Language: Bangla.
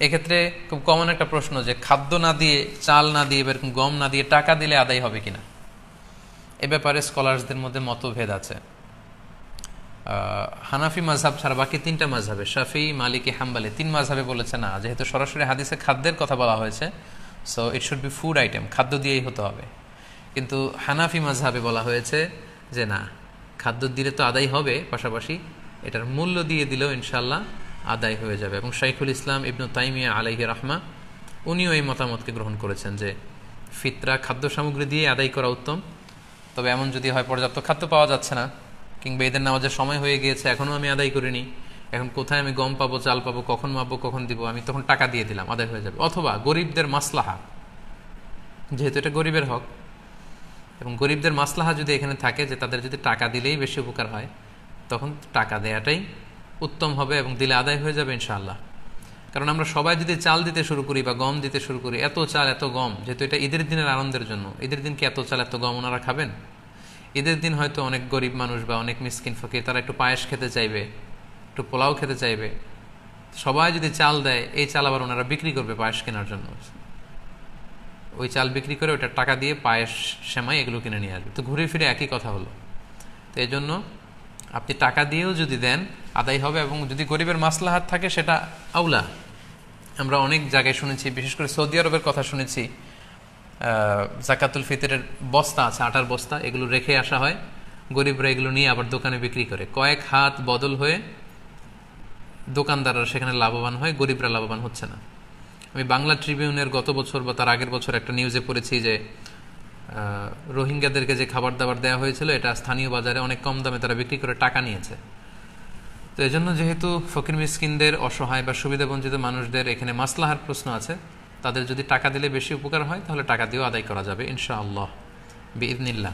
এক্ষেত্রে খুব কমন একটা প্রশ্ন যে খাদ্য না দিয়ে, চাল না দিয়ে, এরকম গম না দিয়ে টাকা দিলে আদায় হবে কিনা। এ ব্যাপারে স্কলার্সদের মধ্যে মতভেদ আছে। হানাফি মাযহাব ছাড়া বাকি তিনটা মাযহাবে, শাফি, মালিকি, হাম্বলি, তিন মাযহাবে বলেছে না, যেহেতু সরাসরি হাদিসে খাদ্যের কথা বলা হয়েছে, so it should be food item, খাদ্য দিয়েই হতে হবে। কিন্তু হানাফি মাযহাবে বলা হয়েছে যে না, খাদ্য দিলে তো আদায় হবে, পাশাপাশি এটার মূল্য দিয়ে দিলেও ইনশাল্লাহ আদায় হয়ে যাবে। এবং শাইখুল ইসলাম ইবনু তাইমিয়া আলাইহি রাহমা উনিও এই মতামতকে গ্রহণ করেছেন যে ফিতরা খাদ্য সামগ্রী দিয়ে আদায় করা উত্তম। তবে এমন যদি হয় পর্যাপ্ত খাদ্য পাওয়া যাচ্ছে না, কিংবা ঈদের নামাজের সময় হয়ে গিয়েছে, এখনও আমি আদায় করিনি, এখন কোথায় আমি গম পাবো, চাল পাবো, কখন মাপবো, কখন দিব, আমি তখন টাকা দিয়ে দিলাম, আদায় হয়ে যাবে। অথবা গরিবদের মাসলাহা, যেহেতু এটা গরিবের হক, এবং গরিবদের মাসলাহা যদি এখানে থাকে যে তাদের যদি টাকা দিলেই বেশি উপকার হয়, তখন টাকা দেয়াটাই উত্তম হবে এবং দিলে আদায় হয়ে যাবে ইনশাআল্লাহ। কারণ আমরা সবাই যদি চাল দিতে শুরু করি বা গম দিতে শুরু করি, এত চাল এত গম, যেহেতু এটা ঈদের দিনের আনন্দের জন্য, ঈদের দিন কি এত চাল এত গম ওনারা খাবেন? ঈদের দিন হয়তো অনেক গরিব মানুষ বা অনেক মিসকিন ফকির তারা একটু পায়েস খেতে চাইবে, একটু পোলাও খেতে চাইবে। সবাই যদি চাল দেয়, এই চাল আবার ওনারা বিক্রি করবে পায়েস কেনার জন্য, ওই চাল বিক্রি করে ওইটার টাকা দিয়ে পায়েস, সেমাই এগুলো কিনে নিয়ে আসবে। তো ঘুরে ফিরে একই কথা হলো। তো এই জন্য আপনি টাকা দিয়েও যদি দেন আদায় হবে, এবং যদি গরিবের মাসলাহাত থাকে সেটা আউলা। আমরা অনেক জায়গায় শুনেছি, বিশেষ করে সৌদি আরবের কথা শুনেছি, জাকাতুল ফিতরের বস্তা আছে, আটার বস্তা, এগুলো রেখে আসা হয়, গরিবরা এগুলো নিয়ে আবার দোকানে বিক্রি করে, কয়েক হাত বদল হয়ে দোকানদাররা সেখানে লাভবান হয়, গরিবরা লাভবান হচ্ছে না। আমি বাংলা ট্রিবিউনের গত বছর বা তার আগের বছর একটা নিউজে পড়েছি যে রোহিঙ্গাদেরকে যে খাবার দাবার দেওয়া হয়েছিল, এটা স্থানীয় বাজারে অনেক কম দামে তারা বিক্রি করে টাকা নিয়েছে। তো এই জন্য যেহেতু ফকির মিসকিনদের, অসহায় বা সুবিধাবঞ্চিত মানুষদের এখানে মাসলাহার প্রশ্ন আছে, তাদের যদি টাকা দিলে বেশি উপকার হয়, তাহলে টাকা দিয়েও আদায় করা যাবে ইনশাআল্লাহ বিইذনিল্লাহ।